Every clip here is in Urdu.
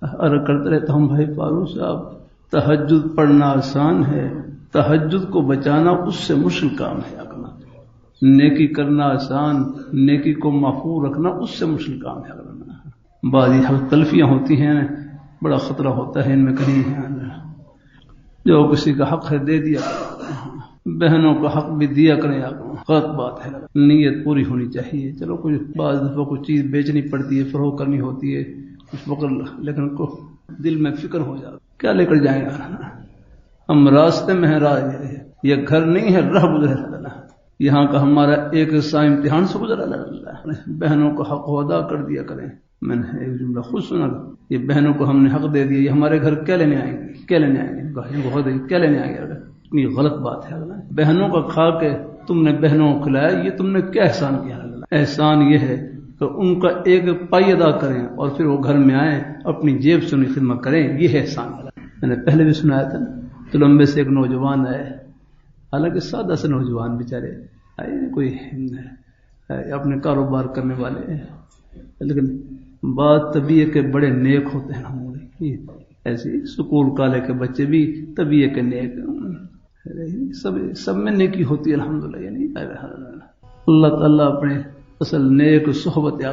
عرض کرتے رہتا ہوں بھائی فاروق صاحب، تہجد پڑھنا آسان ہے، تہجد کو بچانا اس سے مشکل کام ہے۔ نیکی کرنا آسان، نیکی کو محفوظ رکھنا اس سے مشکل کام ہے۔ بعض حق تلفیاں ہوتی ہیں، بڑا خطرہ ہوتا ہے ان میں کہیں جو کسی کا حق ہے دے دیا، بہنوں کا حق بھی دیا کریں، غلط بات ہے۔ نیت پوری ہونی چاہیے۔ چلو کوئی بعض دفعہ کوئی چیز بیچنی پڑتی ہے، فروخت کرنی ہوتی ہے کچھ وقت، لیکن کو دل میں فکر ہو جاتا کیا لے کر جائیں یار، ہم راستے میں ہیں، یہ گھر نہیں ہے، راہ گزرے۔ یہاں کا ہمارا ایک سا امتحان سے گزرا، بہنوں کا حق ادا کر دیا کریں۔ میں نے ایک جملہ خود سنا، یہ بہنوں کو ہم نے حق دے دیا، یہ ہمارے گھر کیا لینے آئیں گے، کیا لینے آئیں گے، کیا لینے آئیں گے؟ اتنی غلط بات ہے۔ بہنوں کا کھا کے تم نے بہنوں کو کھلایا، یہ تم نے کیا احسان کیا؟ احسان یہ ہے کہ ان کا ایک پائی ادا کریں اور پھر وہ گھر میں آئیں، اپنی جیب سے ان کی خدمت کریں، یہ ہے احسان۔ میں نے پہلے بھی سنایا تھا، تلمبے سے ایک نوجوان آئے، حالانکہ سادہ سے نوجوان بیچارے آئے، کوئی اپنے کاروبار کرنے والے، لیکن بات طبیعت کے بڑے نیک ہوتے ہیں ہمارے، ایسے سکول کالج کے بچے بھی طبیعت کے نیک، سب میں نیکی ہوتی ہے الحمدللہ۔ یعنی اللہ تعالیٰ اپنے اصل نیک صحبت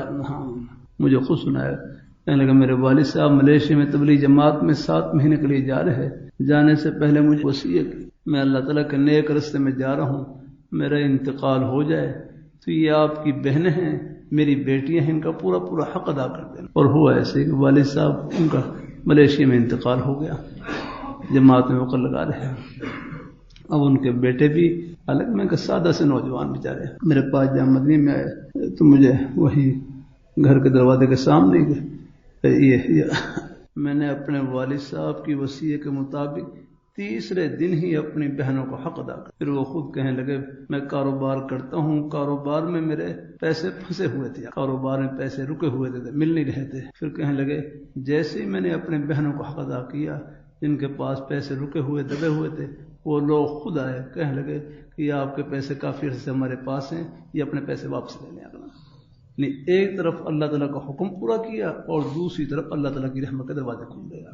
مجھے خود سنایا، کہنے لگا میرے والد صاحب ملیشیا میں تبلیغ جماعت میں 7 مہینے کے لیے جا رہے ہیں، جانے سے پہلے مجھے وصیت کی میں اللہ تعالیٰ کے نیک رستے میں جا رہا ہوں، میرا انتقال ہو جائے تو یہ آپ کی بہنیں ہیں، میری بیٹیاں ہیں، ان کا پورا پورا حق ادا کر دینا۔ اور ہوا ایسے کہ والد صاحب ان کا ملیشیا میں انتقال ہو گیا، جماعت میں وقت لگا رہے ہیں۔ اب ان کے بیٹے بھی الگ میں کہ سادہ سے نوجوان بیچارے میرے پاس جب مدنی میں آئے تو مجھے وہی گھر کے دروازے کے سامنے میں نے اپنے والد صاحب کی وصیت کے مطابق تیسرے دن ہی اپنی بہنوں کو حق ادا کر۔ پھر وہ خود کہنے لگے میں کاروبار کرتا ہوں، کاروبار میں میرے پیسے پھنسے ہوئے تھے، کاروبار میں پیسے رکے ہوئے تھے، مل نہیں رہے تھے۔ پھر کہنے لگے جیسے ہی میں نے اپنے بہنوں کو حق ادا کیا، جن کے پاس پیسے رکے ہوئے دبے ہوئے تھے، وہ لوگ خود آئے، کہنے لگے کہ یہ آپ کے پیسے کافی عرصے سے ہمارے پاس ہیں، یہ اپنے پیسے واپس لے لیں۔ ایک طرف اللہ تعالیٰ کا حکم پورا کیا اور دوسری طرف اللہ تعالیٰ کی رحمت کے دروازے کھول دیا۔